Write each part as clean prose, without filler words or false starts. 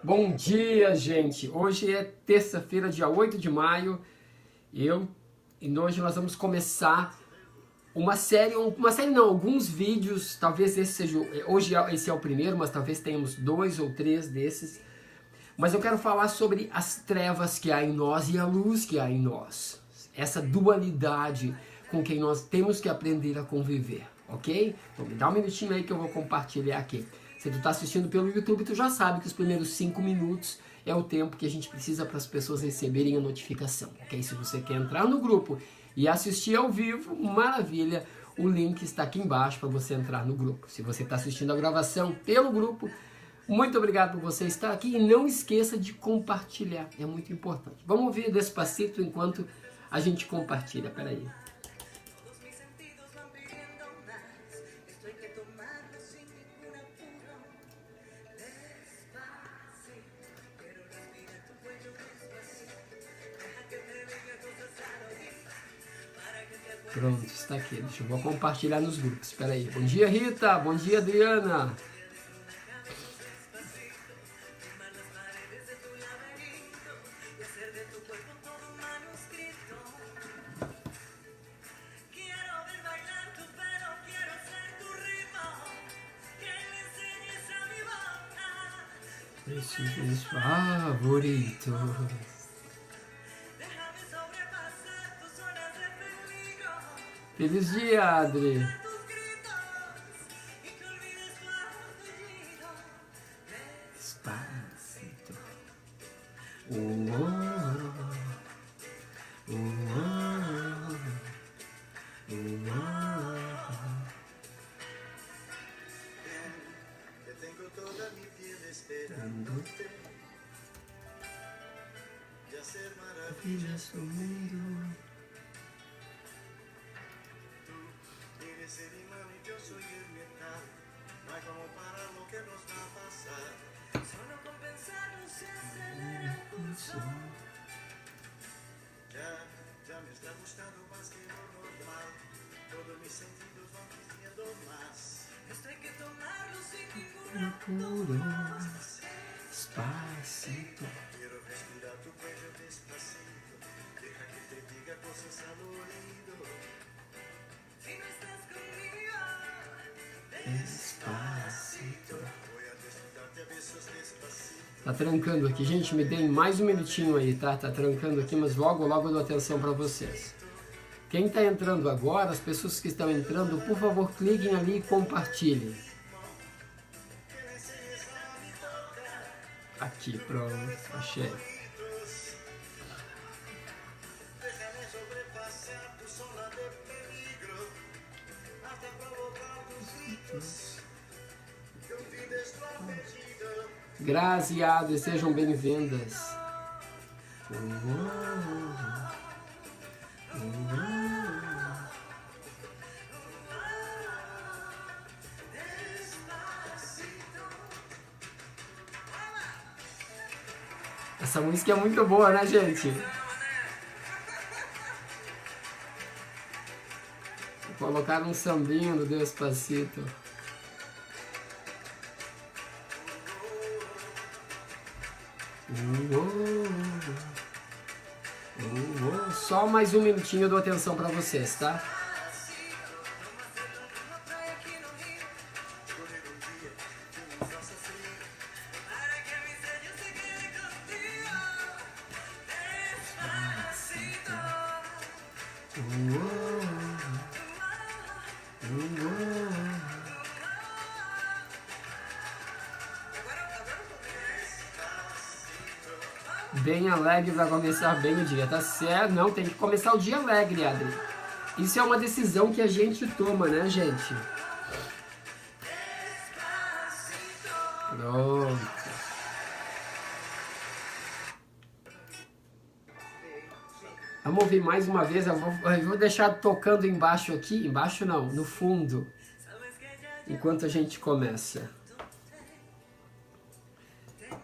Bom dia, gente! Hoje é terça-feira, dia 8 de maio, e hoje nós vamos começar uma série não, alguns vídeos, talvez esse seja, hoje esse é o primeiro, mas talvez tenhamos 2 ou 3 desses, mas eu quero falar sobre as trevas que há em nós e a luz que há em nós, essa dualidade com quem nós temos que aprender a conviver, ok? Então me dá um minutinho aí que eu vou compartilhar aqui. Se tu está assistindo pelo YouTube, tu já sabe que os primeiros 5 minutos é o tempo que a gente precisa para as pessoas receberem a notificação, ok? Se você quer entrar no grupo e assistir ao vivo, maravilha, o link está aqui embaixo para você entrar no grupo. Se você está assistindo a gravação pelo grupo, muito obrigado por você estar aqui e não esqueça de compartilhar, é muito importante. Vamos ouvir Despacito enquanto a gente compartilha, peraí. Pronto, está aqui. Deixa eu vou compartilhar nos grupos. Espera aí. Bom dia, Rita. Bom dia, Adriana. Esses favoritos. Feliz dia, Adri. Despacito. Esperándote y hacer maravillas no mundo. Tú eres el imán y yo soy el metal. No hay como parar lo que nos va a pasar. Solo con pensarlo se acelera el pulso. Ya me está gustando más que lo normal. Todos mis sentidos van pidiendo más. Esto hay que tomarlo sin ningún apuro. Despacito. Quiero respirar tu cuello despacito. Deja que te diga cosas al oído. Si no estás conmigo, despacito. Voy a desnudarte a besos despacito. Tá trancando aqui, gente, me deem mais um minutinho aí, tá? Tá trancando aqui, mas logo eu dou atenção para vocês. Quem está entrando agora, as pessoas que estão entrando, por favor, cliquem ali e compartilhem. Aqui, pronto, achei. Grazi e Adri, sejam bem-vindas. Essa música é muito boa, né, gente? Vou colocar um sambinho do Despacito. Só mais um minutinho eu dou atenção para vocês, tá? Bem alegre para começar bem o dia, tá certo? Não, tem que começar o dia alegre, Adri. Isso é uma decisão que a gente toma, né, gente? Pronto. Vamos ouvir mais uma vez, eu vou deixar tocando embaixo aqui, embaixo não, no fundo, enquanto a gente começa.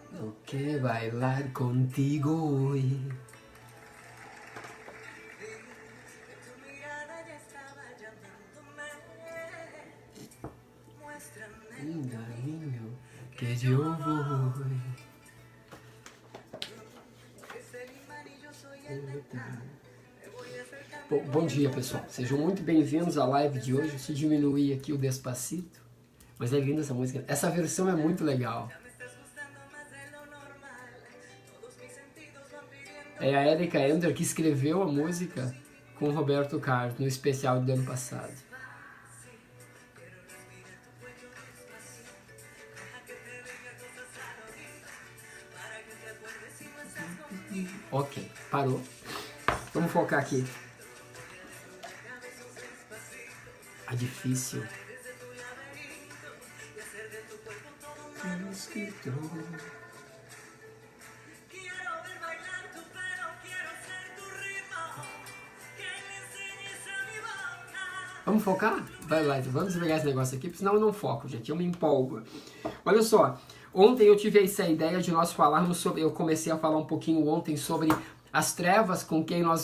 No que bailar contigo hoy. Linda, niño, que yo voy Bom dia, pessoal. Sejam muito bem-vindos à live de hoje. Se diminuir aqui o Despacito, mas é linda essa música. Essa versão é muito legal. É a Erika Ender que escreveu a música com o Roberto Carlos no especial do ano passado. Ok, parou. Vamos focar aqui. É difícil. Vamos focar? Vai lá, vamos pegar esse negócio aqui, porque senão eu não foco, gente, eu me empolgo. Olha só, ontem eu tive essa ideia de nós falarmos sobre, eu comecei a falar um pouquinho ontem sobre as trevas com quem nós...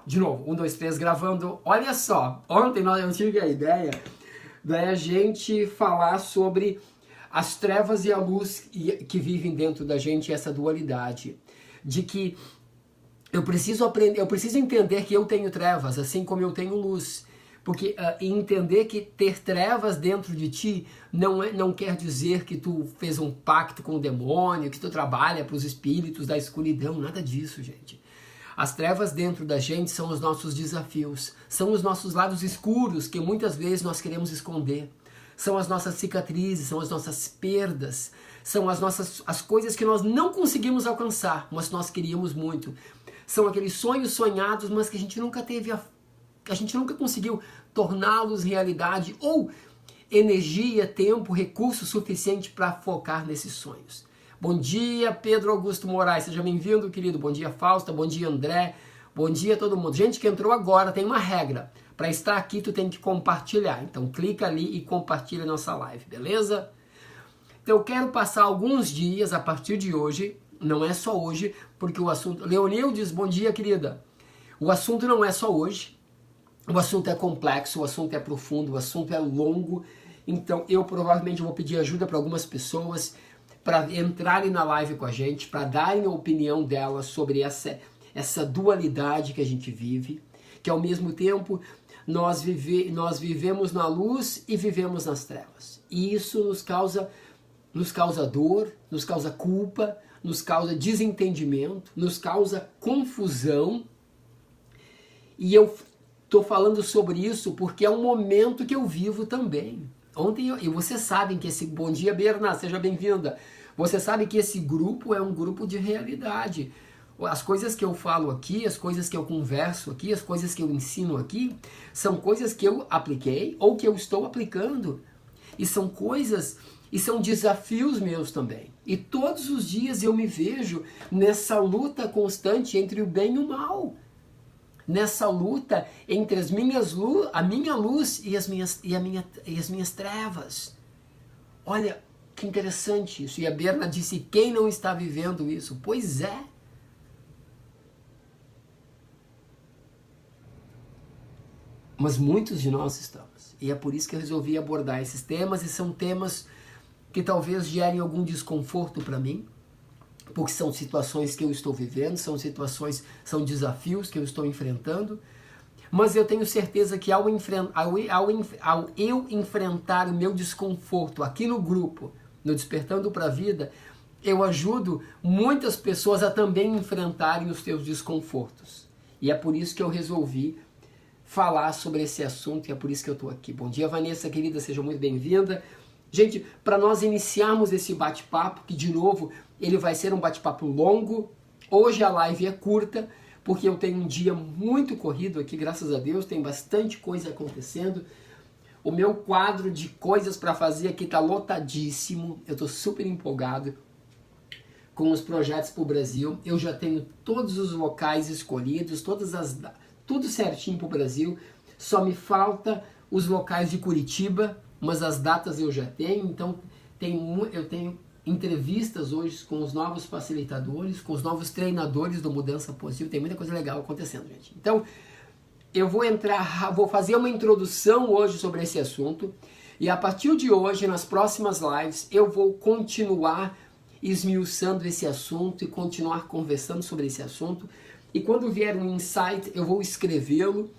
De novo, 1, 2, 3, gravando. Olha só, ontem eu tive a ideia da gente falar sobre as trevas e a luz que vivem dentro da gente, essa dualidade. De que eu preciso aprender, eu preciso entender que eu tenho trevas, assim como eu tenho luz. Porque entender que ter trevas dentro de ti não quer dizer que tu fez um pacto com o demônio, que tu trabalha para os espíritos da escuridão, nada disso, gente. As trevas dentro da gente são os nossos desafios, são os nossos lados escuros que muitas vezes nós queremos esconder. São as nossas cicatrizes, são as nossas perdas, são as coisas que nós não conseguimos alcançar, mas nós queríamos muito. São aqueles sonhos sonhados, mas que a gente nunca teve a gente nunca conseguiu torná-los realidade ou energia, tempo, recurso suficiente para focar nesses sonhos. Bom dia, Pedro Augusto Moraes, seja bem-vindo, querido. Bom dia, Fausta, bom dia, André, bom dia a todo mundo. Gente que entrou agora, tem uma regra. Para estar aqui, tu tem que compartilhar. Então, clica ali e compartilha a nossa live, beleza? Então, eu quero passar alguns dias a partir de hoje, não é só hoje, porque o assunto... Leonil diz, bom dia, querida. O assunto não é só hoje. O assunto é complexo, o assunto é profundo, o assunto é longo. Então, eu provavelmente vou pedir ajuda para algumas pessoas para entrarem na live com a gente, para darem a opinião delas sobre essa dualidade que a gente vive, que ao mesmo tempo nós vivemos na luz e vivemos nas trevas. E isso nos causa dor, nos causa culpa, nos causa desentendimento, nos causa confusão. E eu estou falando sobre isso porque é um momento que eu vivo também. Ontem, e vocês sabem que esse... Bom dia, Berna, seja bem-vinda. Você sabe que esse grupo é um grupo de realidade. As coisas que eu falo aqui, as coisas que eu converso aqui, as coisas que eu ensino aqui, são coisas que eu apliquei ou que eu estou aplicando. E são coisas, e são desafios meus também. E todos os dias eu me vejo nessa luta constante entre o bem e o mal. Nessa luta entre a minha luz e as minhas trevas. Olha, que interessante isso. E a Berna disse, quem não está vivendo isso? Pois é. Mas muitos de nós estamos. E é por isso que eu resolvi abordar esses temas, e são temas que talvez gerem algum desconforto para mim, porque são situações que eu estou vivendo, são desafios que eu estou enfrentando, mas eu tenho certeza que ao eu enfrentar o meu desconforto aqui no grupo, no Despertando para a Vida, eu ajudo muitas pessoas a também enfrentarem os seus desconfortos. E é por isso que eu resolvi falar sobre esse assunto, e é por isso que eu estou aqui. Bom dia, Vanessa, querida, seja muito bem-vinda. Gente, para nós iniciarmos esse bate-papo, que de novo, ele vai ser um bate-papo longo, hoje a live é curta, porque eu tenho um dia muito corrido aqui, graças a Deus, tem bastante coisa acontecendo. O meu quadro de coisas para fazer aqui está lotadíssimo, eu estou super empolgado com os projetos para o Brasil. Eu já tenho todos os locais escolhidos, tudo certinho para o Brasil, só me falta os locais de Curitiba, mas as datas eu já tenho, então eu tenho entrevistas hoje com os novos facilitadores, com os novos treinadores do Mudança Positiva, tem muita coisa legal acontecendo, gente. Então, eu vou fazer uma introdução hoje sobre esse assunto, e a partir de hoje, nas próximas lives, eu vou continuar esmiuçando esse assunto e continuar conversando sobre esse assunto. E quando vier um insight, eu vou escrevê-lo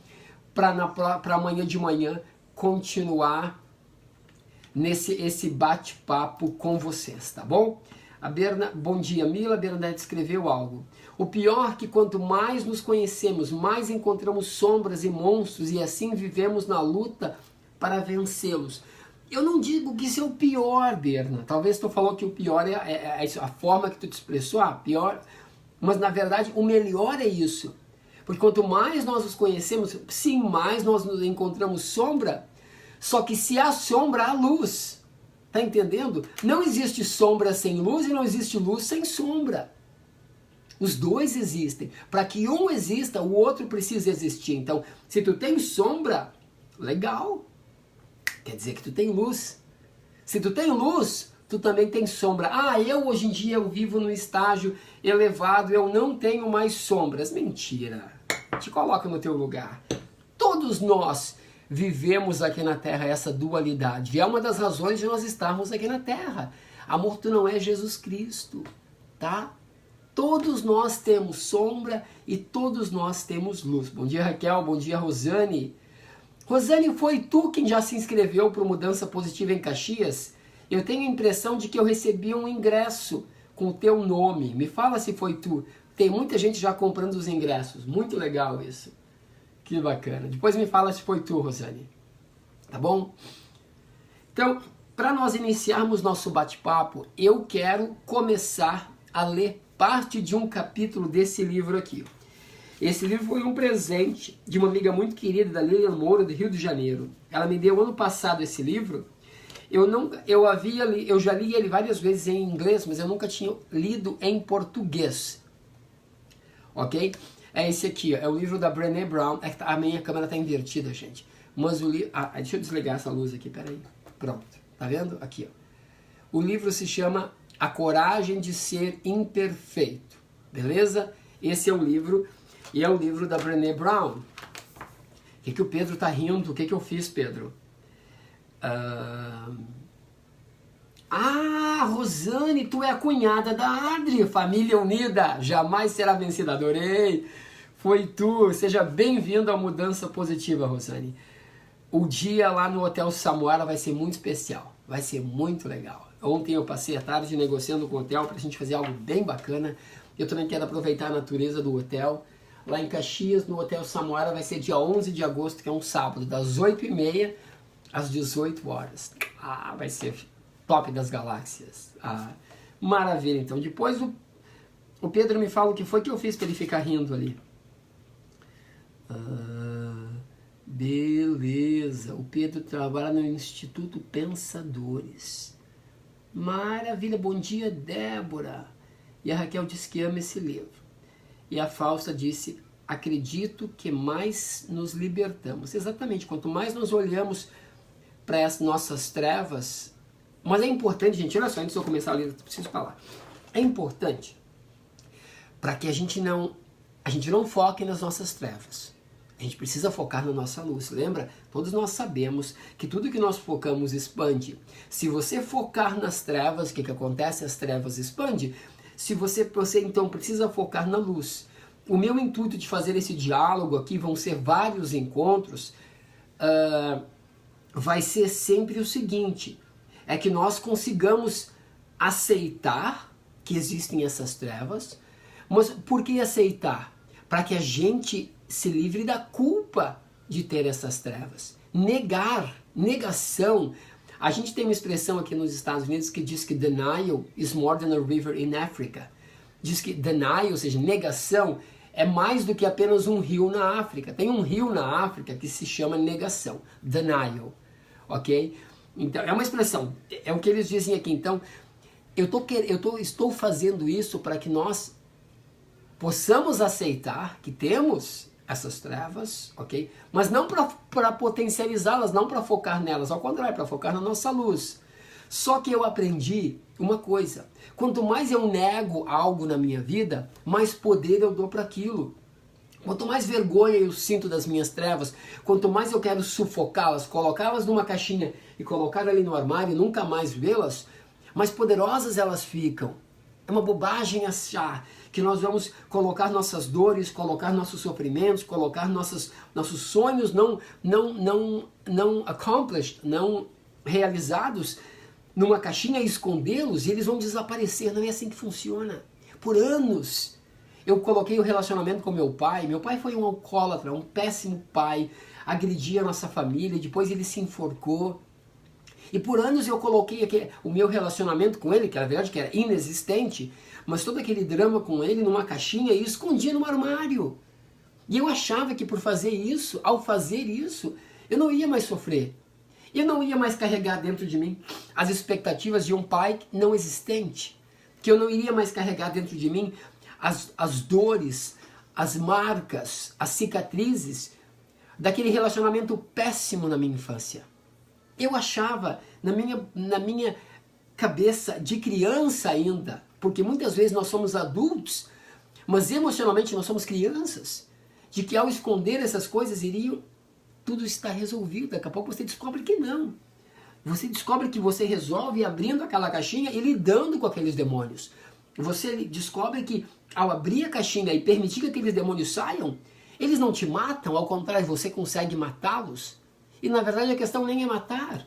para amanhã de manhã continuar esse bate-papo com vocês, tá bom? Bom dia, Mila. Bernadette escreveu algo. O pior é que quanto mais nos conhecemos, mais encontramos sombras e monstros e assim vivemos na luta para vencê-los. Eu não digo que isso é o pior, Berna. Talvez tu falou que o pior é a forma que tu te expressou, pior. Mas na verdade o melhor é isso. Porque quanto mais nós nos conhecemos, sim, mais nós nos encontramos sombra. Só que se há sombra, há luz. Tá entendendo? Não existe sombra sem luz e não existe luz sem sombra. Os dois existem. Para que um exista, o outro precisa existir. Então, se tu tem sombra, legal. Quer dizer que tu tem luz. Se tu tem luz, tu também tem sombra. Eu hoje em dia eu vivo num estágio elevado, eu não tenho mais sombras. Mentira. Te coloca no teu lugar. Todos nós vivemos aqui na Terra essa dualidade. E é uma das razões de nós estarmos aqui na Terra. Amor, tu não é Jesus Cristo, tá? Todos nós temos sombra e todos nós temos luz. Bom dia, Raquel. Bom dia, Rosane. Rosane, foi tu quem já se inscreveu para o Mudança Positiva em Caxias? Eu tenho a impressão de que eu recebi um ingresso com o teu nome. Me fala se foi tu. Tem muita gente já comprando os ingressos. Muito legal isso. Que bacana. Depois me fala se foi tu, Rosane. Tá bom? Então, para nós iniciarmos nosso bate-papo, eu quero começar a ler parte de um capítulo desse livro aqui. Esse livro foi um presente de uma amiga muito querida, da Lilian Moura, do Rio de Janeiro. Ela me deu ano passado esse livro. Eu já li ele várias vezes em inglês, mas eu nunca tinha lido em português. Ok? É esse aqui, ó, é o livro da Brené Brown. A minha câmera está invertida, gente. Mas o livro... deixa eu desligar essa luz aqui, peraí. Pronto, tá vendo? Aqui, ó. O livro se chama A Coragem de Ser Imperfeito. Beleza? Esse é o livro, e é o livro da Brené Brown. O que o Pedro tá rindo? O que eu fiz, Pedro? Rosane, tu é a cunhada da Adri, família unida, jamais será vencida. Adorei, foi tu. Seja bem-vindo à Mudança Positiva, Rosane. O dia lá no Hotel Samuara vai ser muito especial, vai ser muito legal. Ontem eu passei a tarde negociando com o hotel para a gente fazer algo bem bacana. Eu também quero aproveitar a natureza do hotel. Lá em Caxias, no Hotel Samuara, vai ser dia 11 de agosto, que é um sábado, das 8h30 às 18 horas. Vai ser top das galáxias. Maravilha, então. Depois o Pedro me fala o que foi que eu fiz para ele ficar rindo ali. Beleza. O Pedro trabalha no Instituto Pensadores. Maravilha. Bom dia, Débora. E a Raquel disse que ama esse livro. E a Fausta disse, acredito que mais nos libertamos. Exatamente. Quanto mais nós olhamos para as nossas trevas... Mas é importante, gente, olha só, antes de eu começar a ler, eu preciso falar. É importante para que a gente não foque nas nossas trevas. A gente precisa focar na nossa luz. Lembra? Todos nós sabemos que tudo que nós focamos expande. Se você focar nas trevas, o que acontece? As trevas expandem. Se você então precisa focar na luz. O meu intuito de fazer esse diálogo aqui, vão ser vários encontros, vai ser sempre o seguinte... É que nós consigamos aceitar que existem essas trevas. Mas por que aceitar? Para que a gente se livre da culpa de ter essas trevas. Negação. A gente tem uma expressão aqui nos Estados Unidos que diz que denial is more than a river in Africa. Diz que denial, ou seja, negação, é mais do que apenas um rio na África. Tem um rio na África que se chama negação. Denial. Ok? Então, é uma expressão, é o que eles dizem aqui. Então, estou fazendo isso para que nós possamos aceitar que temos essas trevas, ok? Mas não para potencializá-las, não para focar nelas, ao contrário, para focar na nossa luz. Só que eu aprendi uma coisa, quanto mais eu nego algo na minha vida, mais poder eu dou para aquilo. Quanto mais vergonha eu sinto das minhas trevas, quanto mais eu quero sufocá-las, colocá-las numa caixinha e colocar ali no armário e nunca mais vê-las, mais poderosas elas ficam. É uma bobagem achar que nós vamos colocar nossas dores, colocar nossos sofrimentos, colocar nossos sonhos não accomplished, não realizados numa caixinha e escondê-los e eles vão desaparecer. Não é assim que funciona. Por anos eu coloquei o relacionamento com meu pai. Meu pai foi um alcoólatra, um péssimo pai, agredia a nossa família, depois ele se enforcou. E por anos eu coloquei o meu relacionamento com ele, que na verdade que era inexistente, mas todo aquele drama com ele numa caixinha e escondia no armário. E eu achava que por fazer isso, ao fazer isso, eu não ia mais sofrer. Eu não ia mais carregar dentro de mim as expectativas de um pai não existente. Que eu não iria mais carregar dentro de mim as dores, as marcas, as cicatrizes daquele relacionamento péssimo na minha infância. Eu achava, na minha cabeça de criança ainda, porque muitas vezes nós somos adultos, mas emocionalmente nós somos crianças, de que ao esconder essas coisas tudo está resolvido. Daqui a pouco você descobre que não. Você descobre que você resolve abrindo aquela caixinha e lidando com aqueles demônios. Você descobre que ao abrir a caixinha e permitir que aqueles demônios saiam, eles não te matam, ao contrário, você consegue matá-los. E na verdade a questão nem é matar.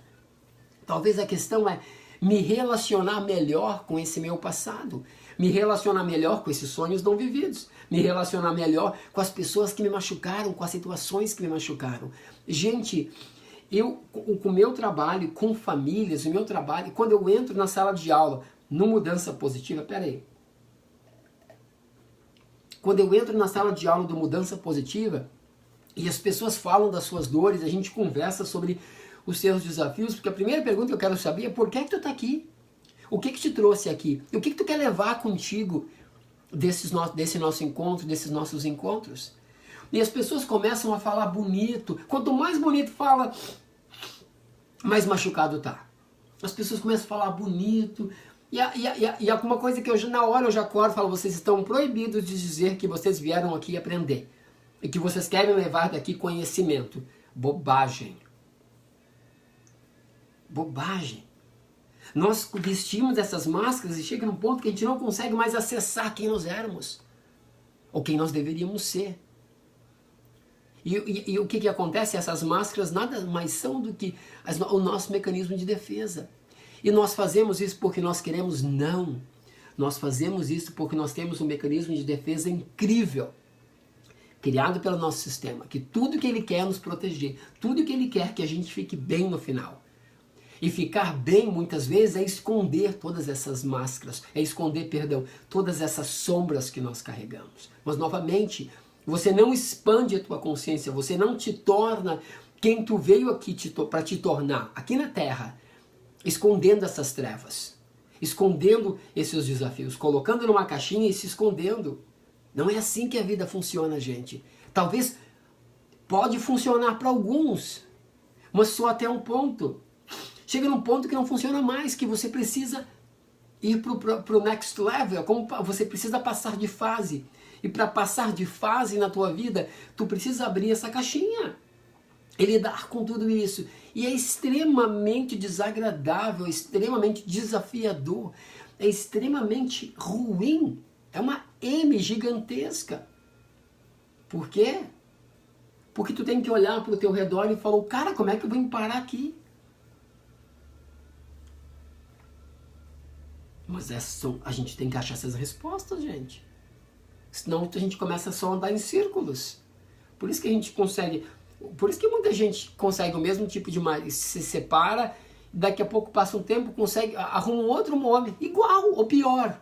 Talvez a questão é me relacionar melhor com esse meu passado. Me relacionar melhor com esses sonhos não vividos. Me relacionar melhor com as pessoas que me machucaram, com as situações que me machucaram. Gente, com o meu trabalho, com famílias, o meu trabalho, quando eu entro na sala de aula, no Mudança Positiva, peraí. Quando eu entro na sala de aula do Mudança Positiva, e as pessoas falam das suas dores, a gente conversa sobre os seus desafios, porque a primeira pergunta que eu quero saber é por que tu está aqui? O que te trouxe aqui? E o que tu quer levar contigo desse nosso encontro, desses nossos encontros? E as pessoas começam a falar bonito. Quanto mais bonito fala, mais machucado tá. As pessoas começam a falar bonito. E alguma coisa que na hora eu já acordo e falo, vocês estão proibidos de dizer que vocês vieram aqui aprender. E que vocês querem levar daqui conhecimento. Bobagem. Bobagem. Nós vestimos essas máscaras e chega num ponto que a gente não consegue mais acessar quem nós éramos. Ou quem nós deveríamos ser. E o que acontece? Essas máscaras nada mais são do que o nosso mecanismo de defesa. E nós fazemos isso porque nós queremos? Não. Nós fazemos isso porque nós temos um mecanismo de defesa incrível, criado pelo nosso sistema, que tudo que ele quer é nos proteger, tudo que ele quer é que a gente fique bem no final. E ficar bem, muitas vezes, é esconder todas essas máscaras, todas essas sombras que nós carregamos. Mas, novamente, você não expande a tua consciência, você não te torna quem tu veio aqui para te tornar, aqui na Terra, escondendo essas trevas, escondendo esses desafios, colocando numa caixinha e se escondendo. Não é assim que a vida funciona, gente. Talvez pode funcionar para alguns, mas só até um ponto. Chega num ponto que não funciona mais, que você precisa ir para o next level, como você precisa passar de fase. E para passar de fase na tua vida, tu precisa abrir essa caixinha e lidar com tudo isso. E é extremamente desagradável, extremamente desafiador, é extremamente ruim. É uma M gigantesca. Por quê? Porque tu tem que olhar para o teu redor e falar, cara, como é que eu vou parar aqui? Mas a gente tem que achar essas respostas, gente. Senão a gente começa só a andar em círculos. Por isso que a gente consegue... Por isso que muita gente consegue o mesmo tipo de marido, se separa, daqui a pouco passa um tempo, arruma um outro homem igual ou pior.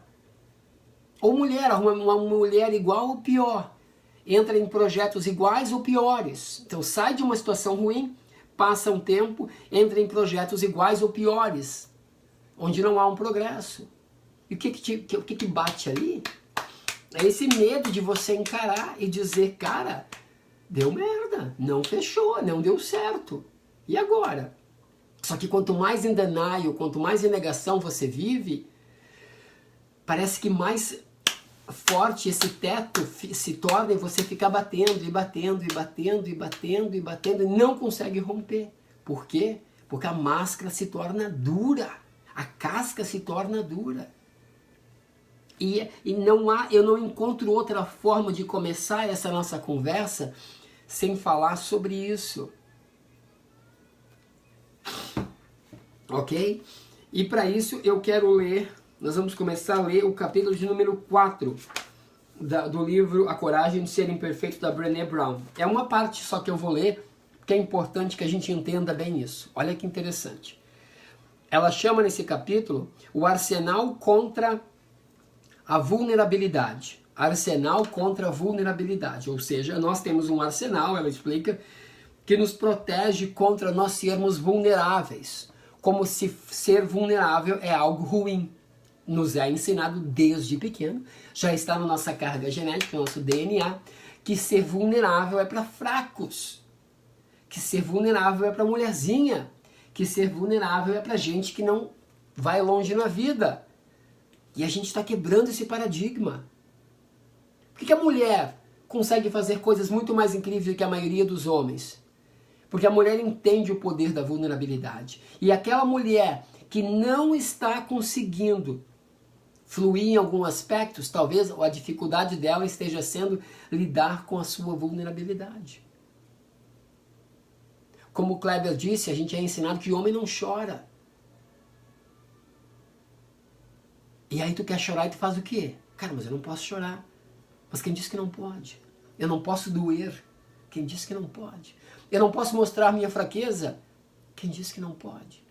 Ou mulher, arruma uma mulher igual ou pior. Entra em projetos iguais ou piores. Então sai de uma situação ruim, passa um tempo, entra em projetos iguais ou piores, onde não há um progresso. E o que bate ali? É esse medo de você encarar e dizer, cara, deu merda, não fechou, não deu certo. E agora? Só que quanto mais em denial, quanto mais em negação você vive, parece que mais forte esse teto se torna e você fica batendo e batendo e batendo e batendo e batendo e não consegue romper. Por quê? Porque a máscara se torna dura, a casca se torna dura. E não há, eu não encontro outra forma de começar essa nossa conversa sem falar sobre isso. Ok? E para isso eu quero ler, nós vamos começar a ler o capítulo de número 4 do livro A Coragem de Ser Imperfeito, da Brené Brown. É uma parte só que eu vou ler, que é importante que a gente entenda bem isso. Olha que interessante. Ela chama nesse capítulo o arsenal contra a vulnerabilidade. Arsenal contra a vulnerabilidade. Ou seja, nós temos um arsenal, ela explica, que nos protege contra nós sermos vulneráveis. Como se ser vulnerável é algo ruim. Nos é ensinado desde pequeno, já está na nossa carga genética, no nosso DNA, que ser vulnerável é para fracos, que ser vulnerável é para mulherzinha, que ser vulnerável é para gente que não vai longe na vida. E a gente está quebrando esse paradigma. Por que a mulher consegue fazer coisas muito mais incríveis do que a maioria dos homens? Porque a mulher entende o poder da vulnerabilidade. E aquela mulher que não está conseguindo fluir em alguns aspectos, talvez a dificuldade dela esteja sendo lidar com a sua vulnerabilidade. Como o Kleber disse, a gente é ensinado que o homem não chora. E aí tu quer chorar e tu faz o quê? Cara, mas eu não posso chorar. Mas quem disse que não pode? Eu não posso doer. Quem disse que não pode? Eu não posso mostrar minha fraqueza. Quem disse que não pode?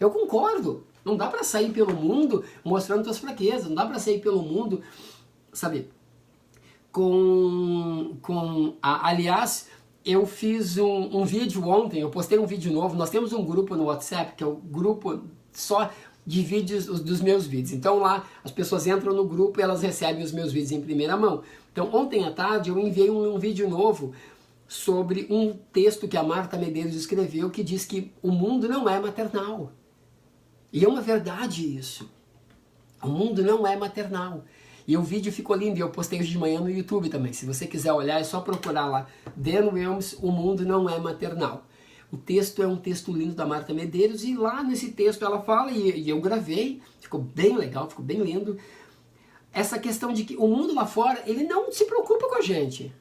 Eu concordo. Não dá para sair pelo mundo mostrando tuas fraquezas. Não dá para sair pelo mundo, sabe? Aliás, eu fiz um vídeo ontem. Eu postei um vídeo novo. Nós temos um grupo no WhatsApp, que é o grupo só de vídeos dos meus vídeos. Então lá as pessoas entram no grupo e elas recebem os meus vídeos em primeira mão. Então ontem à tarde eu enviei um vídeo novo sobre um texto que a Marta Medeiros escreveu que diz que o mundo não é maternal. E é uma verdade isso. O mundo não é maternal. E o vídeo ficou lindo e eu postei hoje de manhã no YouTube também. Se você quiser olhar é só procurar lá. Dan Williams, O Mundo Não É Maternal. O texto é um texto lindo da Marta Medeiros e lá nesse texto ela fala, e eu gravei, ficou bem legal, ficou bem lindo, essa questão de que o mundo lá fora, ele não se preocupa com a gente.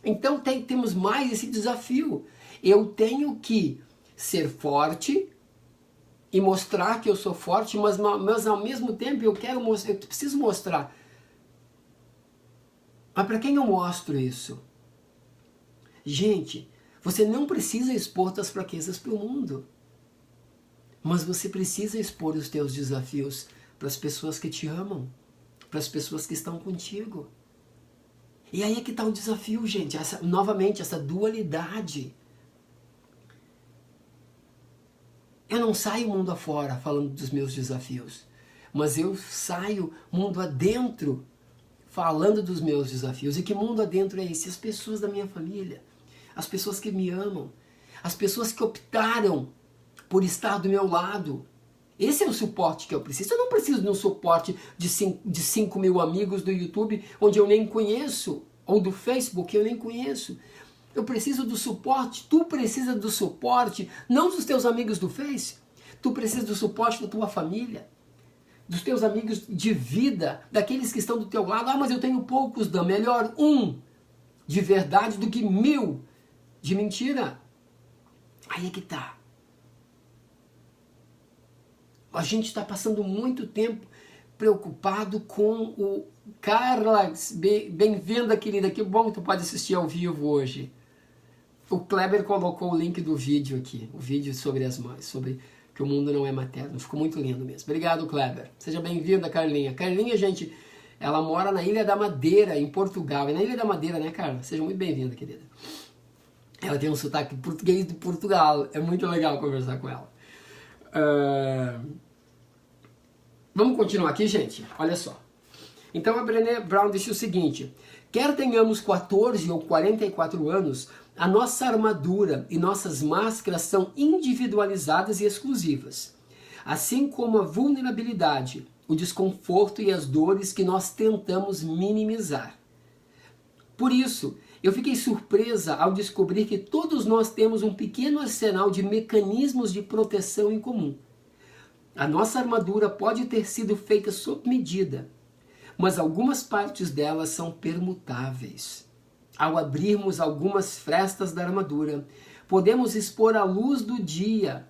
Então temos mais esse desafio. Eu tenho que ser forte e mostrar que eu sou forte, mas ao mesmo tempo eu preciso mostrar. Mas para quem eu mostro isso? Gente, você não precisa expor suas fraquezas para o mundo. Mas você precisa expor os teus desafios para as pessoas que te amam, para as pessoas que estão contigo. E aí é que está o desafio, gente. Novamente, essa dualidade. Eu não saio mundo afora falando dos meus desafios, mas eu saio mundo adentro falando dos meus desafios. E que mundo adentro é esse? As pessoas da minha família, as pessoas que me amam, as pessoas que optaram por estar do meu lado. Esse é o suporte que eu preciso. Eu não preciso de um suporte de 5 mil amigos do YouTube, onde eu nem conheço, ou do Facebook, eu nem conheço. Eu preciso do suporte, tu precisa do suporte, não dos teus amigos do Face. Tu precisa do suporte da tua família, dos teus amigos de vida, daqueles que estão do teu lado. Ah, mas eu tenho poucos, Dan. Melhor um de verdade do que 1000 de mentira. Aí é que tá. A gente está passando muito tempo preocupado com o... Carla, bem-vinda, querida. Que bom que tu pode assistir ao vivo hoje. O Kleber colocou o link do vídeo aqui. O vídeo sobre as mães, sobre que o mundo não é materno. Ficou muito lindo mesmo. Obrigado, Kleber. Seja bem-vinda, Carlinha. Carlinha, gente, ela mora na Ilha da Madeira, em Portugal. É na Ilha da Madeira, né, Carla? Seja muito bem-vinda, querida. Ela tem um sotaque português de Portugal. É muito legal conversar com ela. Vamos continuar aqui, gente? Olha só. Então a Brené Brown disse o seguinte: quer tenhamos 14 ou 44 anos, a nossa armadura e nossas máscaras são individualizadas e exclusivas, assim como a vulnerabilidade, o desconforto e as dores que nós tentamos minimizar. Por isso, eu fiquei surpresa ao descobrir que todos nós temos um pequeno arsenal de mecanismos de proteção em comum. A nossa armadura pode ter sido feita sob medida, mas algumas partes delas são permutáveis. Ao abrirmos algumas frestas da armadura, podemos expor à luz do dia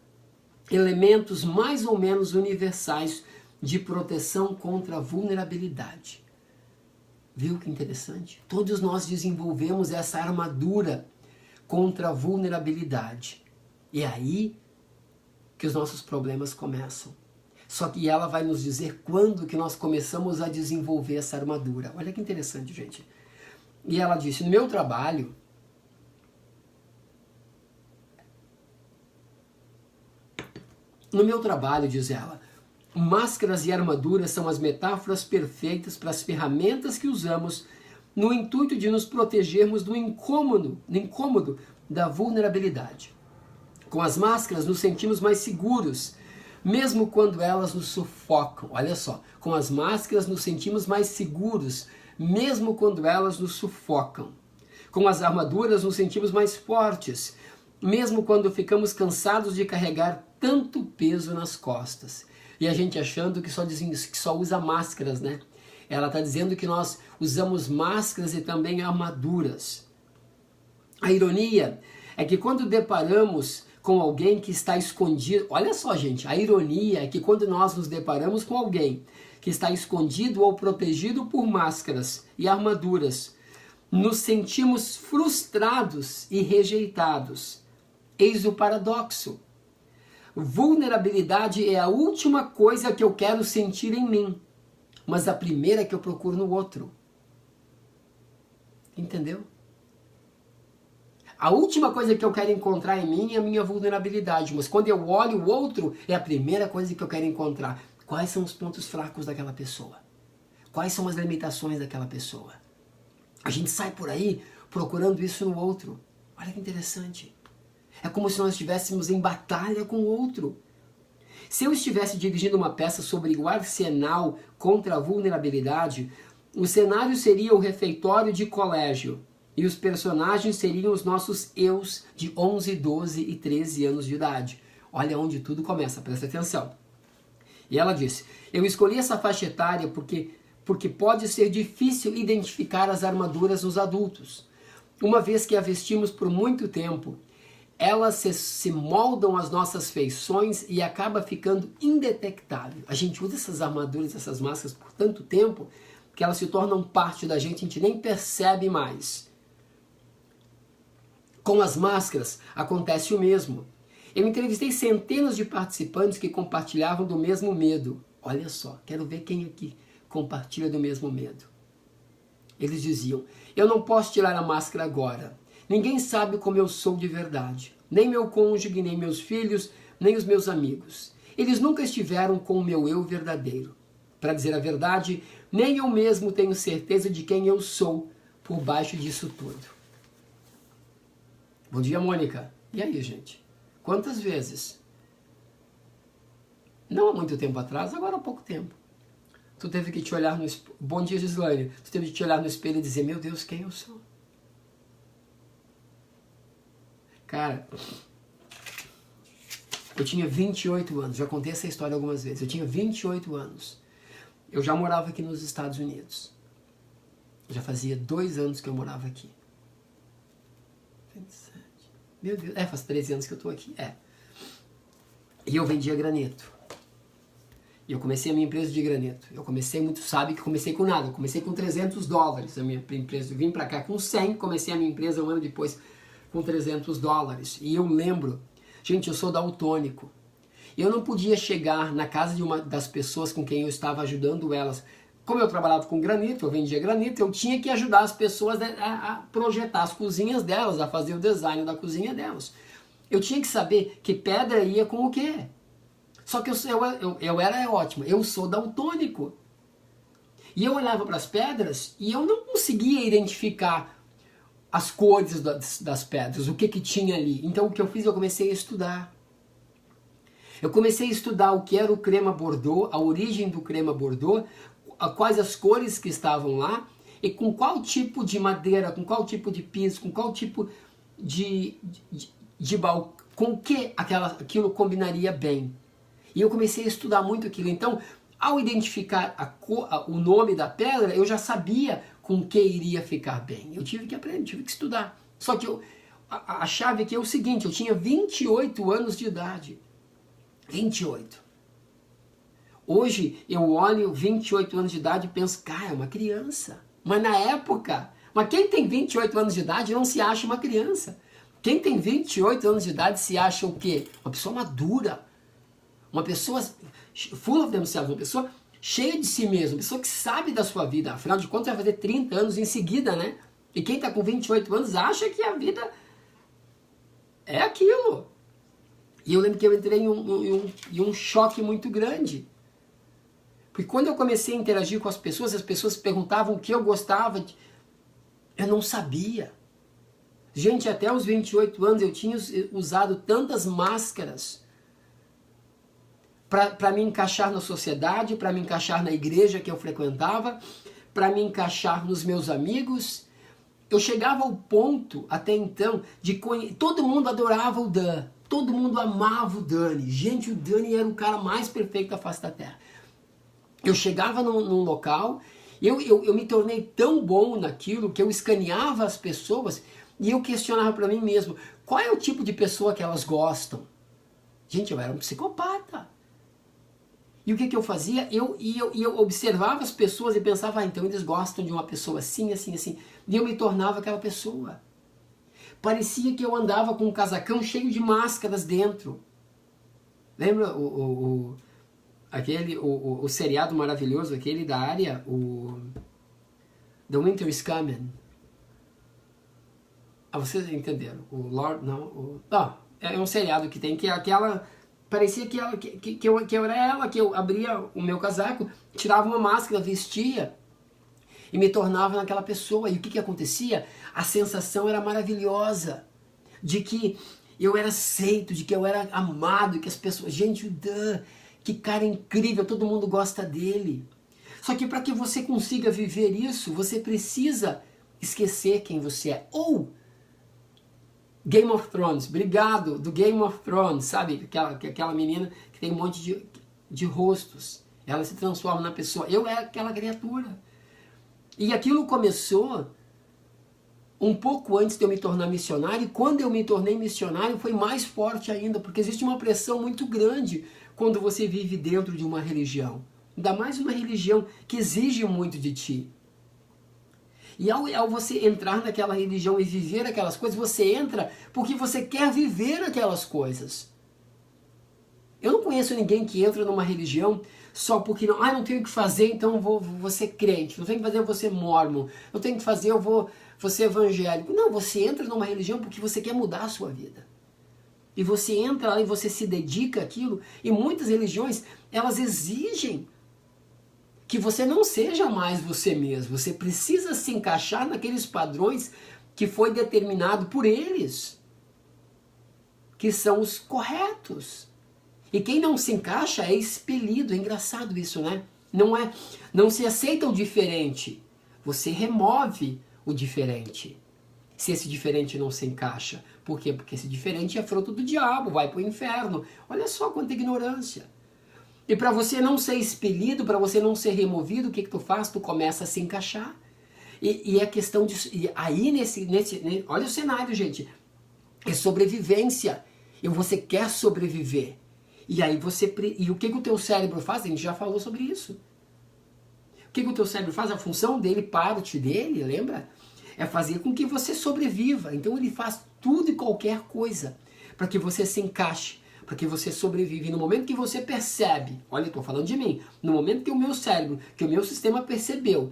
elementos mais ou menos universais de proteção contra a vulnerabilidade. Viu que interessante? Todos nós desenvolvemos essa armadura contra a vulnerabilidade. E é aí que os nossos problemas começam. Só que ela vai nos dizer quando que nós começamos a desenvolver essa armadura. Olha que interessante, gente. E ela disse, no meu trabalho, diz ela, máscaras e armaduras são as metáforas perfeitas para as ferramentas que usamos no intuito de nos protegermos do incômodo da vulnerabilidade. Com as máscaras nos sentimos mais seguros, mesmo quando elas nos sufocam. Olha só, com as máscaras nos sentimos mais seguros, mesmo quando elas nos sufocam. Com as armaduras nos sentimos mais fortes, mesmo quando ficamos cansados de carregar tanto peso nas costas. E a gente achando que só usa máscaras, né? Ela está dizendo que nós usamos máscaras e também armaduras. A ironia é que quando deparamos com alguém que está escondido... Olha só, gente, a ironia é que quando nós nos deparamos com alguém que está escondido ou protegido por máscaras e armaduras, nos sentimos frustrados e rejeitados. Eis o paradoxo. Vulnerabilidade é a última coisa que eu quero sentir em mim, mas a primeira que eu procuro no outro. Entendeu? A última coisa que eu quero encontrar em mim é a minha vulnerabilidade, mas quando eu olho o outro, é a primeira coisa que eu quero encontrar. Quais são os pontos fracos daquela pessoa? Quais são as limitações daquela pessoa? A gente sai por aí procurando isso no outro. Olha que interessante. É como se nós estivéssemos em batalha com o outro. Se eu estivesse dirigindo uma peça sobre o arsenal contra a vulnerabilidade, o cenário seria o refeitório de colégio e os personagens seriam os nossos eus de 11, 12 e 13 anos de idade. Olha onde tudo começa, presta atenção. E ela disse, eu escolhi essa faixa etária porque pode ser difícil identificar as armaduras nos adultos. Uma vez que a vestimos por muito tempo, elas se moldam às nossas feições e acaba ficando indetectável. A gente usa essas armaduras, essas máscaras por tanto tempo que elas se tornam parte da gente, a gente nem percebe mais. Com as máscaras acontece o mesmo. Eu entrevistei centenas de participantes que compartilhavam do mesmo medo. Olha só, quero ver quem aqui compartilha do mesmo medo. Eles diziam, eu não posso tirar a máscara agora. Ninguém sabe como eu sou de verdade. Nem meu cônjuge, nem meus filhos, nem os meus amigos. Eles nunca estiveram com o meu eu verdadeiro. Para dizer a verdade, nem eu mesmo tenho certeza de quem eu sou por baixo disso tudo. Bom dia, Mônica. E aí, gente? Quantas vezes? Não há muito tempo atrás, agora há pouco tempo. Tu teve que te olhar no espelho. Bom dia, Gislaine. Tu teve que te olhar no espelho e dizer, meu Deus, quem eu sou? Cara, eu tinha 28 anos, já contei essa história algumas vezes. Eu tinha 28 anos. Eu já morava aqui nos Estados Unidos. Já fazia 2 anos que eu morava aqui. 27. Meu Deus, faz 13 anos que eu tô aqui. E eu vendia granito. E eu comecei a minha empresa de granito. Eu comecei, muito sabe que comecei com nada. Eu comecei com $300 a minha empresa. Eu vim pra cá com 100, comecei a minha empresa um ano depois com $300. E eu lembro, gente, eu sou daltônico. Eu não podia chegar na casa de uma das pessoas com quem eu estava ajudando elas. Como eu trabalhava com granito, eu vendia granito, eu tinha que ajudar as pessoas a projetar as cozinhas delas, a fazer o design da cozinha delas. Eu tinha que saber que pedra ia com o quê. Só que eu era ótimo, eu sou daltônico. E eu olhava para as pedras e eu não conseguia identificar as cores das pedras, o que tinha ali. Então o que eu fiz, eu comecei a estudar. Eu comecei a estudar o que era o crema Bordeaux, a origem do crema Bordeaux, quais as cores que estavam lá, e com qual tipo de madeira, com qual tipo de piso, com qual tipo de balcão, com que aquilo combinaria bem. E eu comecei a estudar muito aquilo. Então, ao identificar o nome da pedra, eu já sabia com que iria ficar bem. Eu tive que aprender, tive que estudar. Só que a chave aqui é o seguinte, eu tinha 28 anos de idade. 28. Hoje eu olho 28 anos de idade e penso, cara, é uma criança. Mas na época, mas quem tem 28 anos de idade não se acha uma criança. Quem tem 28 anos de idade se acha o quê? Uma pessoa madura. Uma pessoa full of themselves, uma pessoa cheia de si mesma, uma pessoa que sabe da sua vida. Afinal de contas vai fazer 30 anos em seguida, né? E quem está com 28 anos acha que a vida é aquilo. E eu lembro que eu entrei em um choque muito grande. Porque quando eu comecei a interagir com as pessoas perguntavam o que eu gostava. Eu não sabia. Gente, até os 28 anos eu tinha usado tantas máscaras para me encaixar na sociedade, para me encaixar na igreja que eu frequentava, para me encaixar nos meus amigos. Eu chegava ao ponto, até então, de todo mundo adorava o Dan. Todo mundo amava o Dani. Gente, o Dani era o cara mais perfeito da face da terra. Eu chegava num local, eu me tornei tão bom naquilo que eu escaneava as pessoas e eu questionava para mim mesmo, qual é o tipo de pessoa que elas gostam? Gente, eu era um psicopata. E o que eu fazia? Eu observava as pessoas e pensava, então eles gostam de uma pessoa assim, assim, assim. E eu me tornava aquela pessoa. Parecia que eu andava com um casacão cheio de máscaras dentro. Lembra o seriado maravilhoso, aquele da área, The Winter is Coming. Ah, vocês entenderam? O Lord, não, é um seriado que tem, que é aquela, parecia que eu era ela, que eu abria o meu casaco, tirava uma máscara, vestia e me tornava naquela pessoa. E o que acontecia? A sensação era maravilhosa, de que eu era aceito, de que eu era amado, que as pessoas, gente, o Dan, que cara incrível, todo mundo gosta dele. Só que para que você consiga viver isso, você precisa esquecer quem você é. Ou Game of Thrones, obrigado, do Game of Thrones, sabe? Aquela menina que tem um monte de rostos. Ela se transforma na pessoa. Eu era aquela criatura. E aquilo começou um pouco antes de eu me tornar missionário. E quando eu me tornei missionário foi mais forte ainda, porque existe uma pressão muito grande quando você vive dentro de uma religião. Ainda mais uma religião que exige muito de ti. E ao você entrar naquela religião e viver aquelas coisas, você entra porque você quer viver aquelas coisas. Eu não conheço ninguém que entra numa religião só porque não tenho o que fazer, então eu vou ser crente. Não tenho que fazer, eu vou ser mórmon. Não tenho que fazer, eu vou ser evangélico. Não, você entra numa religião porque você quer mudar a sua vida. E você entra lá e você se dedica àquilo. E muitas religiões, elas exigem que você não seja mais você mesmo. Você precisa se encaixar naqueles padrões que foi determinado por eles, que são os corretos. E quem não se encaixa é expelido. É engraçado isso, né? Não se aceita o diferente. Você remove o diferente. Se esse diferente não se encaixa. Por quê? Porque esse diferente é fruto do diabo, vai para o inferno. Olha só quanta ignorância. E para você não ser expelido, para você não ser removido, o que tu faz? Tu começa a se encaixar. E é questão de... E aí, olha o cenário, gente. É sobrevivência. E você quer sobreviver. E aí e o que o teu cérebro faz? A gente já falou sobre isso. O que o teu cérebro faz? A função dele, parte dele, lembra? É fazer com que você sobreviva. Então ele faz tudo e qualquer coisa para que você se encaixe, para que você sobreviva. E no momento que você percebe, olha, eu estou falando de mim, no momento que o meu cérebro, que o meu sistema percebeu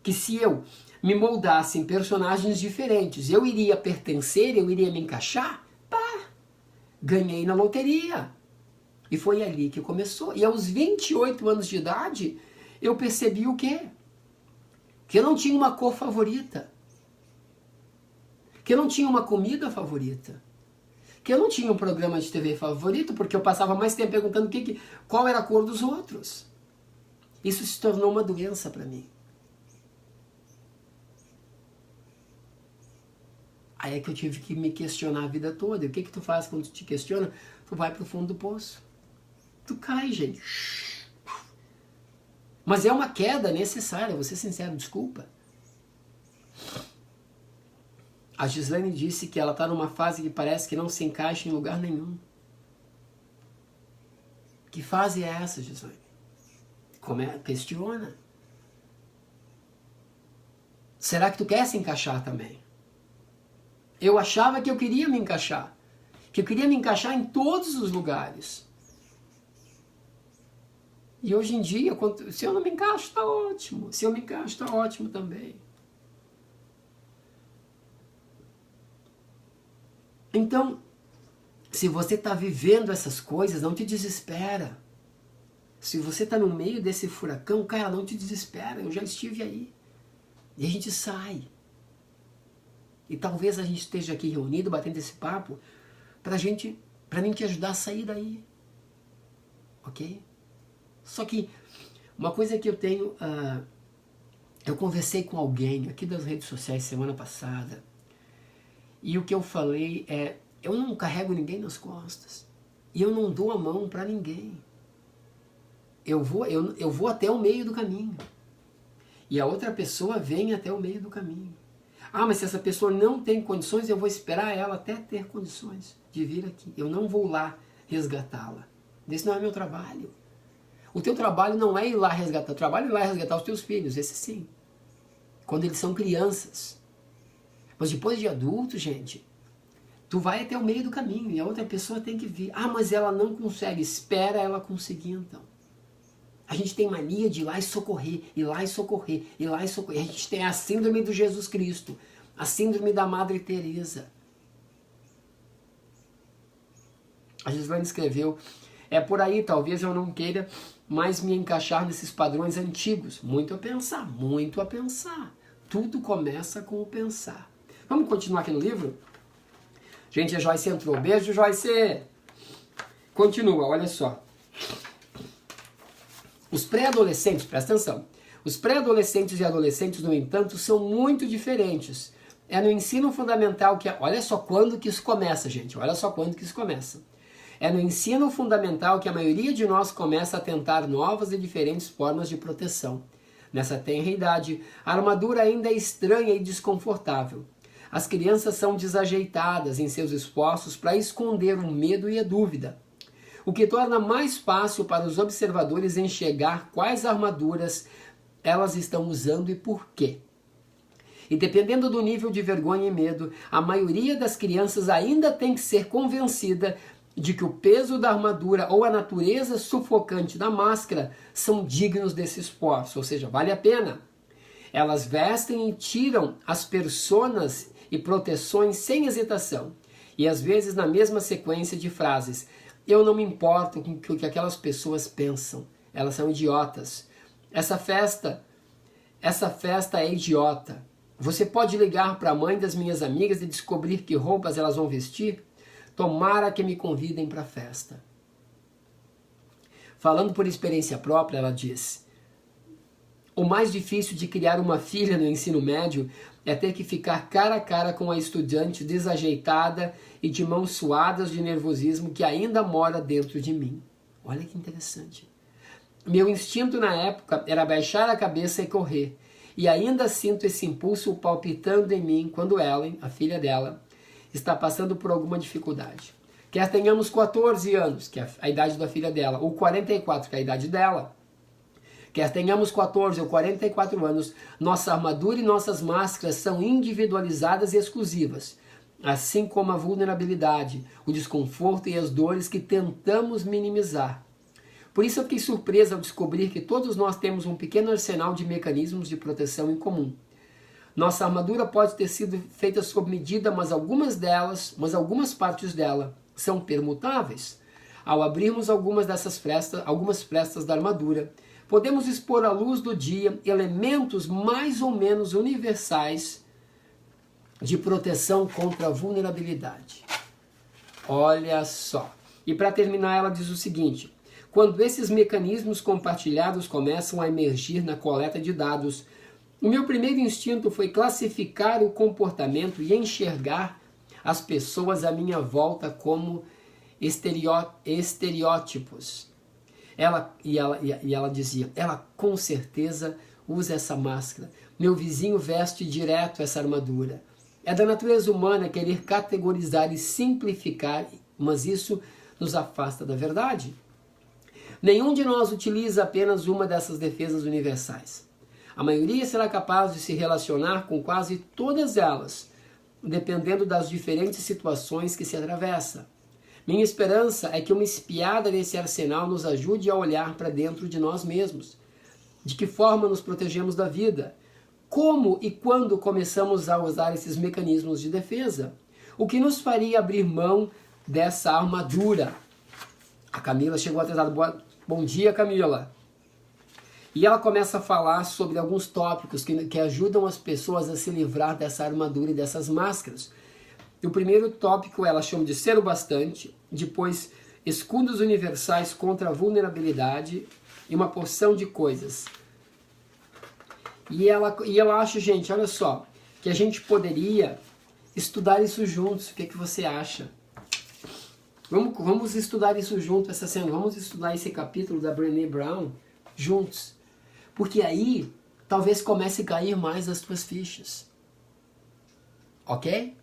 que se eu me moldasse em personagens diferentes, eu iria pertencer, eu iria me encaixar, ganhei na loteria. E foi ali que começou. E aos 28 anos de idade, eu percebi o quê? Que eu não tinha uma cor favorita. Que eu não tinha uma comida favorita. Que eu não tinha um programa de TV favorito, porque eu passava mais tempo perguntando qual era a cor dos outros. Isso se tornou uma doença para mim. Aí é que eu tive que me questionar a vida toda. E o que tu faz quando tu te questiona? Tu vai pro fundo do poço. Tu cai, gente. Mas é uma queda necessária, vou ser sincero, desculpa. A Gislaine disse que ela está numa fase que parece que não se encaixa em lugar nenhum. Que fase é essa, Gislaine? Questiona. Será que tu quer se encaixar também? Eu achava que eu queria me encaixar. Que eu queria me encaixar em todos os lugares. E hoje em dia, se eu não me encaixo, está ótimo. Se eu me encaixo, está ótimo também. Então, se você está vivendo essas coisas, não te desespera. Se você está no meio desse furacão, cara, não te desespera. Eu já estive aí. E a gente sai. E talvez a gente esteja aqui reunido, batendo esse papo, para mim te ajudar a sair daí. Ok? Só que uma coisa que eu tenho... eu conversei com alguém aqui das redes sociais semana passada. E o que eu falei é, eu não carrego ninguém nas costas. E eu não dou a mão para ninguém. Eu vou até o meio do caminho. E a outra pessoa vem até o meio do caminho. Ah, mas se essa pessoa não tem condições, eu vou esperar ela até ter condições de vir aqui. Eu não vou lá resgatá-la. Esse não é meu trabalho. O teu trabalho não é ir lá resgatar. O trabalho é ir lá resgatar os teus filhos, esse sim. Quando eles são crianças. Mas depois de adulto, gente, tu vai até o meio do caminho e a outra pessoa tem que vir. Ah, mas ela não consegue. Espera ela conseguir então. A gente tem mania de ir lá e socorrer, ir lá e socorrer, ir lá e socorrer. A gente tem a síndrome do Jesus Cristo, a síndrome da Madre Teresa. A Gislaine escreveu, é por aí, talvez eu não queira mais me encaixar nesses padrões antigos. Muito a pensar, muito a pensar. Tudo começa com o pensar. Vamos continuar aqui no livro? Gente, a Joyce entrou. Beijo, Joyce! Continua, olha só. Os pré-adolescentes, presta atenção, os pré-adolescentes e adolescentes, no entanto, são muito diferentes. É no ensino fundamental que... Olha só quando que isso começa, gente, olha só quando que isso começa. É no ensino fundamental que a maioria de nós começa a tentar novas e diferentes formas de proteção. Nessa tenra idade, a armadura ainda é estranha e desconfortável. As crianças são desajeitadas em seus esforços para esconder o medo e a dúvida, o que torna mais fácil para os observadores enxergar quais armaduras elas estão usando e por quê. E dependendo do nível de vergonha e medo, a maioria das crianças ainda tem que ser convencida de que o peso da armadura ou a natureza sufocante da máscara são dignos desse esforço, ou seja, vale a pena. Elas vestem e tiram as personas e proteções sem hesitação, e às vezes na mesma sequência de frases. Eu não me importo com o que aquelas pessoas pensam. Elas são idiotas. Essa festa é idiota. Você pode ligar para a mãe das minhas amigas e descobrir que roupas elas vão vestir? Tomara que me convidem para a festa. Falando por experiência própria, ela diz: o mais difícil de criar uma filha no ensino médio é ter que ficar cara a cara com a estudante desajeitada e de mãos suadas de nervosismo que ainda mora dentro de mim. Olha que interessante. Meu instinto na época era baixar a cabeça e correr. E ainda sinto esse impulso palpitando em mim quando Ellen, a filha dela, está passando por alguma dificuldade. Quer tenhamos 14 anos, que é a idade da filha dela, ou 44, que é a idade dela. Quer tenhamos 14 ou 44 anos, nossa armadura e nossas máscaras são individualizadas e exclusivas, assim como a vulnerabilidade, o desconforto e as dores que tentamos minimizar. Por isso eu fiquei surpresa ao descobrir que todos nós temos um pequeno arsenal de mecanismos de proteção em comum. Nossa armadura pode ter sido feita sob medida, mas algumas partes dela são permutáveis. Ao abrirmos algumas frestas da armadura, podemos expor à luz do dia elementos mais ou menos universais de proteção contra a vulnerabilidade. Olha só. E para terminar, ela diz o seguinte: quando esses mecanismos compartilhados começam a emergir na coleta de dados, o meu primeiro instinto foi classificar o comportamento e enxergar as pessoas à minha volta como estereótipos. Ela dizia, ela com certeza usa essa máscara. Meu vizinho veste direto essa armadura. É da natureza humana querer categorizar e simplificar, mas isso nos afasta da verdade. Nenhum de nós utiliza apenas uma dessas defesas universais. A maioria será capaz de se relacionar com quase todas elas, dependendo das diferentes situações que se atravessa. Minha esperança é que uma espiada nesse arsenal nos ajude a olhar para dentro de nós mesmos. De que forma nos protegemos da vida? Como e quando começamos a usar esses mecanismos de defesa? O que nos faria abrir mão dessa armadura? A Camila chegou atrasada. Bom dia, Camila. E ela começa a falar sobre alguns tópicos que ajudam as pessoas a se livrar dessa armadura e dessas máscaras. O primeiro tópico ela chama de ser o bastante, depois escudos universais contra a vulnerabilidade e uma porção de coisas. E ela acha, gente, olha só, que a gente poderia estudar isso juntos. O que você acha? Vamos estudar isso junto essa semana. Vamos estudar esse capítulo da Brené Brown juntos. Porque aí, talvez comece a cair mais as tuas fichas. Ok?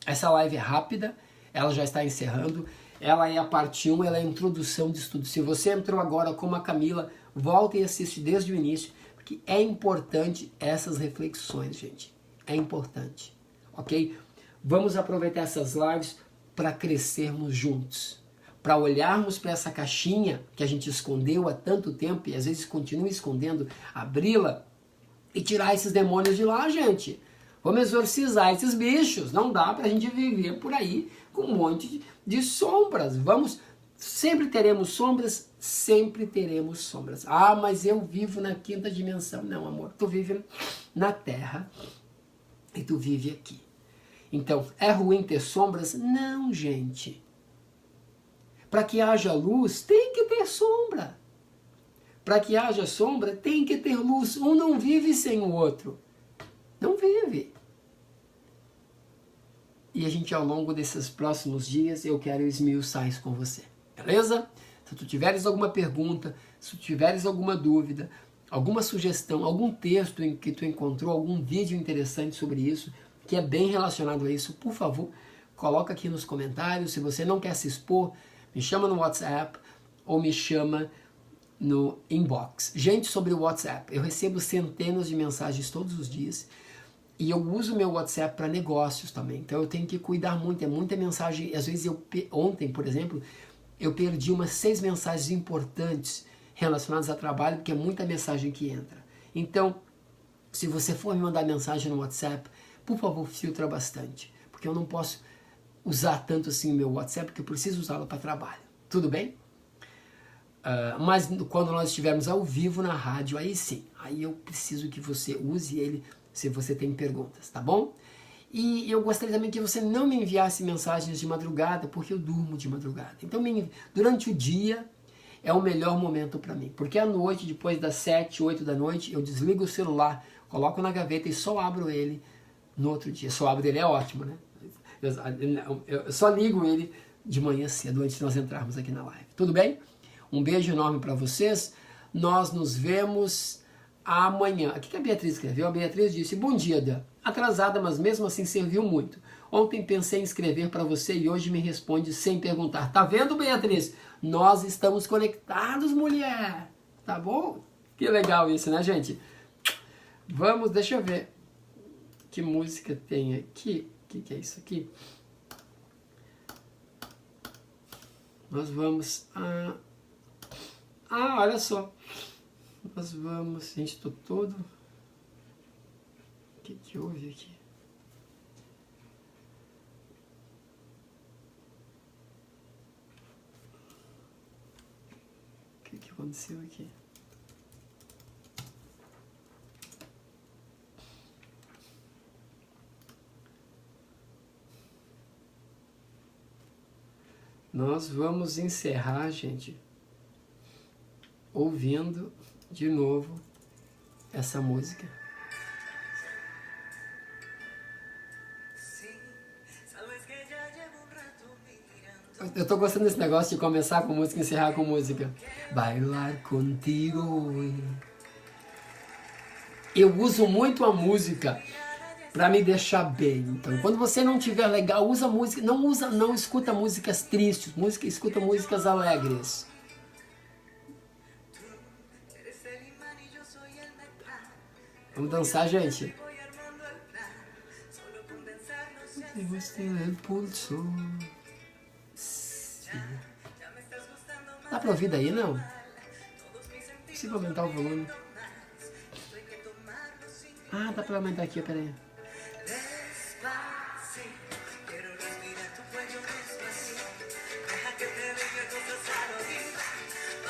Essa live é rápida, ela já está encerrando. Ela é a parte 1, ela é a introdução de estudo. Se você entrou agora como a Camila, volta e assiste desde o início. Porque é importante essas reflexões, gente. É importante. Ok? Vamos aproveitar essas lives para crescermos juntos, para olharmos para essa caixinha que a gente escondeu há tanto tempo e às vezes continua escondendo, abri-la e tirar esses demônios de lá, gente. Vamos exorcizar esses bichos. Não dá para a gente viver por aí com um monte de sombras. Sempre teremos sombras, sempre teremos sombras. Ah, mas eu vivo na 5ª dimensão. Não, amor, tu vive na Terra e tu vive aqui. Então, é ruim ter sombras? Não, gente. Para que haja luz, tem que ter sombra. Para que haja sombra, tem que ter luz. Um não vive sem o outro. Não vive. E a gente, ao longo desses próximos dias, eu quero esmiuçar isso com você. Beleza? Se tu tiveres alguma pergunta, se tu tiveres alguma dúvida, alguma sugestão, algum texto em que tu encontrou, algum vídeo interessante sobre isso, que é bem relacionado a isso, por favor, coloca aqui nos comentários. Se você não quer se expor, me chama no WhatsApp ou me chama no inbox. Gente, sobre o WhatsApp, eu recebo centenas de mensagens todos os dias e eu uso meu WhatsApp para negócios também. Então eu tenho que cuidar muito, é muita mensagem. Às vezes ontem, por exemplo, eu perdi umas 6 mensagens importantes relacionadas a trabalho, porque é muita mensagem que entra. Então, se você for me mandar mensagem no WhatsApp, por favor, filtra bastante, porque eu não posso usar tanto assim o meu WhatsApp, porque eu preciso usá-lo para trabalho. Tudo bem? Mas quando nós estivermos ao vivo na rádio, aí sim, aí eu preciso que você use ele se você tem perguntas, tá bom? E eu gostaria também que você não me enviasse mensagens de madrugada, porque eu durmo de madrugada. Então, durante o dia é o melhor momento para mim, porque à noite, depois das 7, 8 da noite, eu desligo o celular, coloco na gaveta e só abro ele no outro dia. Só abro ele é ótimo, né? Eu só ligo ele de manhã cedo, antes de nós entrarmos aqui na live. Tudo bem? Um beijo enorme para vocês. Nós nos vemos amanhã. O que a Beatriz escreveu? A Beatriz disse: bom dia, Dan. Atrasada, mas mesmo assim serviu muito. Ontem pensei em escrever para você e hoje me responde sem perguntar. Tá vendo, Beatriz? Nós estamos conectados, mulher. Tá bom? Que legal isso, né, gente? Vamos, deixa eu ver. Que música tem aqui? O que é isso aqui? Nós vamos... olha só. Nós vamos... Gente, estou todo... O que houve aqui? O que aconteceu aqui? Nós vamos encerrar, gente, ouvindo de novo essa música. Eu tô gostando desse negócio de começar com música e encerrar com música. Bailar contigo. Eu uso muito a música para me deixar bem. Então, quando você não estiver legal, usa música. Não escuta músicas tristes. Escuta músicas alegres. Vamos dançar, gente. Dá pra ouvir daí, não? Preciso aumentar o volume. Ah, dá pra aumentar aqui, peraí.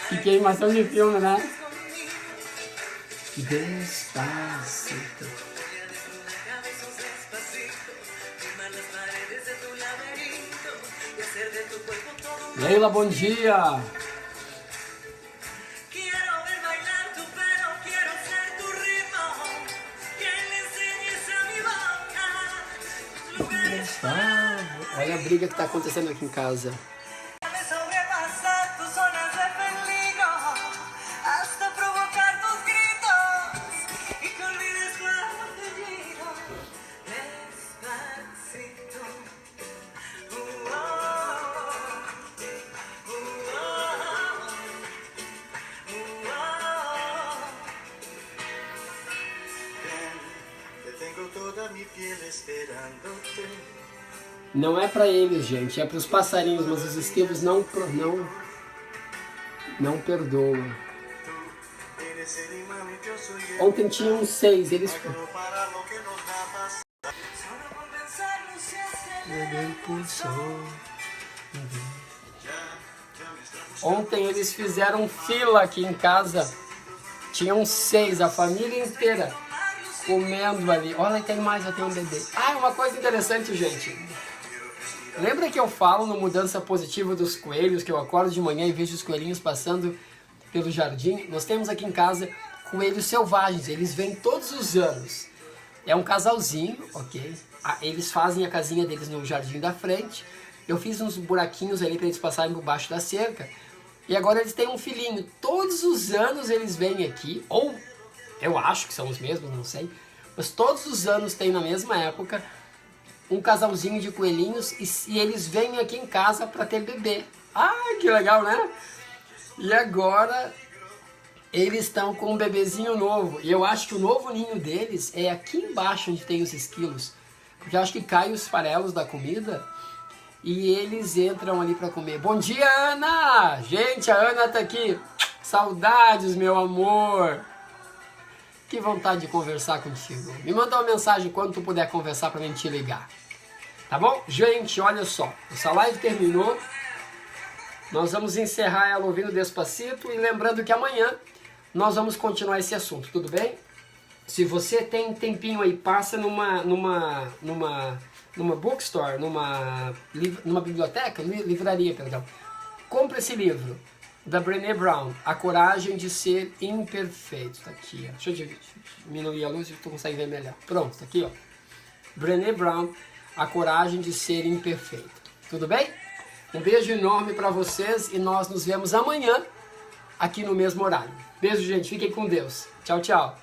Que queimação de filme, né? Despacito. Leila, bom dia! Olha a briga que tá acontecendo aqui em casa. Não é pra eles, gente, é pros passarinhos, mas os esquilos não perdoam. Ontem tinham 6, eles... Ontem eles fizeram fila aqui em casa, tinham 6, a família inteira comendo ali. Olha, tem mais, eu tenho um bebê. Ah, uma coisa interessante, gente. Lembra que eu falo no Mudança Positiva dos coelhos, que eu acordo de manhã e vejo os coelhinhos passando pelo jardim? Nós temos aqui em casa coelhos selvagens, eles vêm todos os anos. É um casalzinho, ok? Eles fazem a casinha deles no jardim da frente. Eu fiz uns buraquinhos ali para eles passarem por baixo da cerca. E agora eles têm um filhinho. Todos os anos eles vêm aqui, ou eu acho que são os mesmos, não sei. Mas todos os anos tem na mesma época um casalzinho de coelhinhos e eles vêm aqui em casa para ter bebê. Ah, que legal, né? E agora eles estão com um bebezinho novo. E eu acho que o novo ninho deles é aqui embaixo onde tem os esquilos. Porque eu acho que caem os farelos da comida e eles entram ali para comer. Bom dia, Ana! Gente, a Ana tá aqui. Saudades, meu amor. Que vontade de conversar contigo. Me manda uma mensagem quando tu puder conversar pra mim te ligar. Tá bom? Gente, olha só. Essa live terminou. Nós vamos encerrar ela ouvindo Despacito. E lembrando que amanhã nós vamos continuar esse assunto. Tudo bem? Se você tem tempinho aí, passa numa bookstore, numa biblioteca, livraria, perdão. Compre esse livro. Da Brené Brown, A Coragem de Ser Imperfeito. Tá aqui, ó. Deixa eu diminuir a luz e tu consegue ver melhor. Pronto, tá aqui, ó. Brené Brown, A Coragem de Ser Imperfeito. Tudo bem? Um beijo enorme pra vocês e nós nos vemos amanhã aqui no mesmo horário. Beijo, gente. Fiquem com Deus. Tchau, tchau.